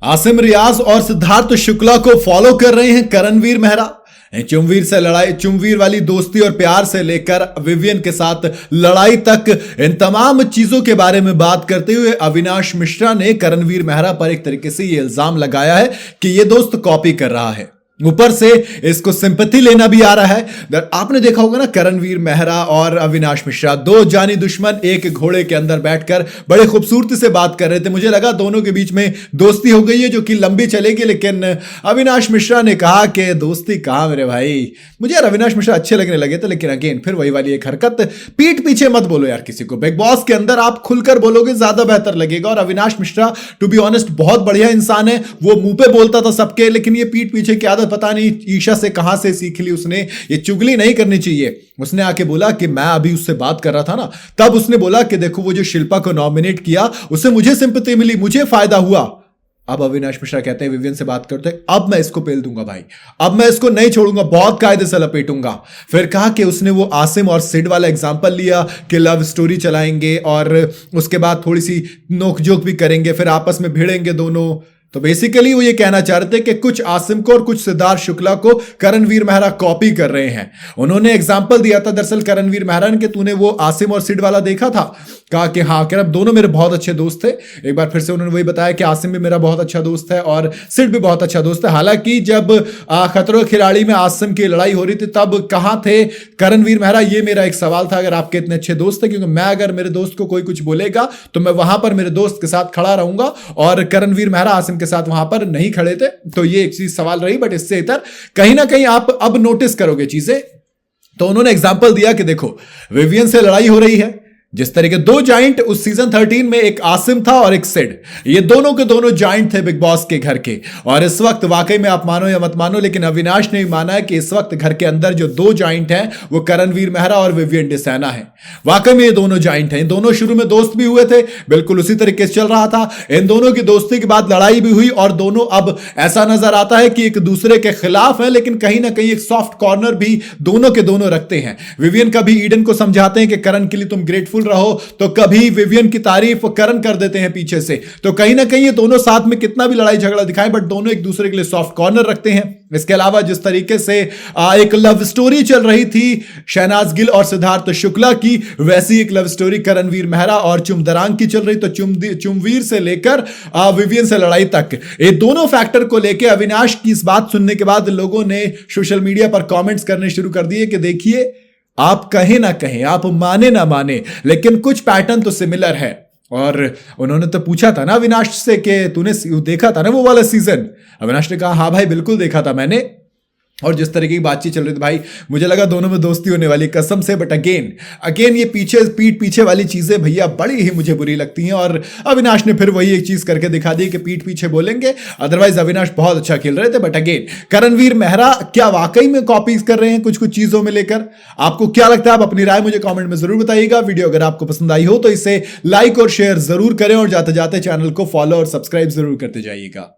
आसिम रियाज और सिद्धार्थ शुक्ला को फॉलो कर रहे हैं करणवीर मेहरा। चुमवीर से लड़ाई, चुमवीर वाली दोस्ती और प्यार से लेकर विवियन के साथ लड़ाई तक, इन तमाम चीजों के बारे में बात करते हुए अविनाश मिश्रा ने करणवीर मेहरा पर एक तरीके से यह इल्जाम लगाया है कि यह दोस्त कॉपी कर रहा है। ऊपर से इसको सिंपैथी लेना भी आ रहा है। आपने देखा होगा ना, करणवीर मेहरा और अविनाश मिश्रा दो जानी दुश्मन एक घोड़े के अंदर बैठकर बड़े खूबसूरती से बात कर रहे थे। मुझे लगा दोनों के बीच में दोस्ती हो गई है जो कि लंबी चलेगी, लेकिन अविनाश मिश्रा ने कहा कि दोस्ती कहां मेरे भाई। मुझे यार अविनाश मिश्रा अच्छे लगने लगे थे, लेकिन अगेन फिर वही वाली एक हरकत, पीठ पीछे मत बोलो यार किसी को। बिग बॉस के अंदर आप खुलकर बोलोगे ज्यादा बेहतर लगेगा। और Avinash Mishra to be honest बहुत बढ़िया इंसान है। वो मुंह पे बोलता था सबके, लेकिन ये पीठ पीछे की आदत पता नहीं ईशा से कहां से सीख ली उसने। ये चुगली नहीं करनी चाहिए। उसने आके बोला कि मैं अभी उससे बात कर रहा था ना, तब उसने बोला कि देखो वो जो शिल्पा को नॉमिनेट किया उससे मुझे सिंपैथी मिली, मुझे फायदा हुआ। अब अविनाश मिश्रा कहते हैं विवियन से बात करते, अब मैं इसको पेल दूंगा भाई, अब मैं इसको नहीं छोड़ूंगा, बहुत कायदे से लपेटूंगा। फिर कहा कि उसने वो आसिम और सिड वाला एग्जांपल लिया कि लव स्टोरी चलाएंगे और उसके बाद थोड़ी सी नोकझोंक भी करेंगे, फिर आपस में भिड़ेंगे दोनों। तो बेसिकली वो ये कहना चाहते थे कि कुछ आसिम को और कुछ सिद्धार्थ शुक्ला को करणवीर मेहरा कॉपी कर रहे हैं। उन्होंने एग्जांपल दिया था दरअसल करणवीर मेहरा कि तूने वो आसिम और सिड वाला देखा था। कहा कि हाँ, कह रहा दोनों मेरे बहुत अच्छे दोस्त थे। एक बार फिर से उन्होंने वही बताया कि आसिम भी मेरा बहुत अच्छा दोस्त है और सिड भी बहुत अच्छा दोस्त है। हालांकि जब खतरों के खिलाड़ी में आसिम की लड़ाई हो रही थी तब कहां थे करणवीर मेहरा, ये मेरा एक सवाल था। अगर आपके इतने अच्छे दोस्त थे, क्योंकि मैं अगर मेरे दोस्त को कोई कुछ बोलेगा तो मैं वहां पर मेरे दोस्त के साथ खड़ा रहूंगा, और करणवीर मेहरा आसिम के साथ वहां पर नहीं खड़े थे। तो ये एक चीज सवाल रही, बट इससे इतर कहीं ना कहीं आप अब नोटिस करोगे चीजें। तो उन्होंने एग्जांपल दिया कि देखो विवियन से लड़ाई हो रही है, जिस तरीके दो जाइंट उस सीजन 13 में, एक आसिम था और एक सिड, ये दोनों के दोनों जाइंट थे बिग बॉस के घर के। और इस वक्त वाकई में आप मानो या मत मानो, लेकिन अविनाश ने भी माना है कि इस वक्त घर के अंदर जो दो जाइंट हैं वो करणवीर मेहरा और विवियन डिसैना है। वाकई में ये दोनों जाइंट हैं। इन दोनों शुरू में दोस्त भी हुए थे, बिल्कुल उसी तरीके से चल रहा था। इन दोनों की दोस्ती के बाद लड़ाई भी हुई और दोनों अब ऐसा नजर आता है कि एक दूसरे के खिलाफ है, लेकिन कहीं ना कहीं एक सॉफ्ट कॉर्नर भी दोनों के दोनों रखते हैं। विवियन कभी ईडन को समझाते हैं कि करण के लिए तुम ग्रेटफुल रहो, तो कभी विवियन की तारीफ करण कर देते हैं पीछे से। तो कहीं ना कहीं ये दोनों साथ में कितना भी लड़ाई झगड़ा दिखाएं, बट दोनों एक दूसरे के लिए सॉफ्ट कॉर्नर रखते हैं। इसके अलावा जिस तरीके से एक लव स्टोरी चल रही थी शहनाज गिल और सिद्धार्थ शुक्ला की, वैसी एक लव स्टोरी करणवीर मेहरा और चुमदरांग की चल रही। तो चुमवीर से लेकर विवियन से लड़ाई तक, ये दोनों फैक्टर को लेकर अविनाश की इस बात सुनने के बाद लोगों ने सोशल मीडिया पर कमेंट्स करने शुरू कर दिए कि देखिए, आप कहें ना कहें, आप माने ना माने, लेकिन कुछ पैटर्न तो सिमिलर है। और उन्होंने तो पूछा था ना अविनाश से कि तूने देखा था ना वो वाला सीजन। अविनाश ने कहा हाँ भाई बिल्कुल देखा था मैंने। और जिस तरीके की बातचीत चल रही थी भाई, मुझे लगा दोनों में दोस्ती होने वाली कसम से। बट अगेन ये पीठ पीछे वाली चीजें भैया बड़ी ही मुझे बुरी लगती हैं। और अविनाश ने फिर वही एक चीज करके दिखा दी कि पीठ पीछे बोलेंगे। अदरवाइज अविनाश बहुत अच्छा खेल रहे थे। बट अगेन करणवीर मेहरा क्या वाकई में कॉपीज कर रहे हैं कुछ कुछ चीजों में लेकर? आपको क्या लगता है? आप अपनी राय मुझे कॉमेंट में जरूर बताइएगा। वीडियो अगर आपको पसंद आई हो तो इसे लाइक और शेयर जरूर करें, और जाते जाते चैनल को फॉलो और सब्सक्राइब जरूर करते जाइएगा।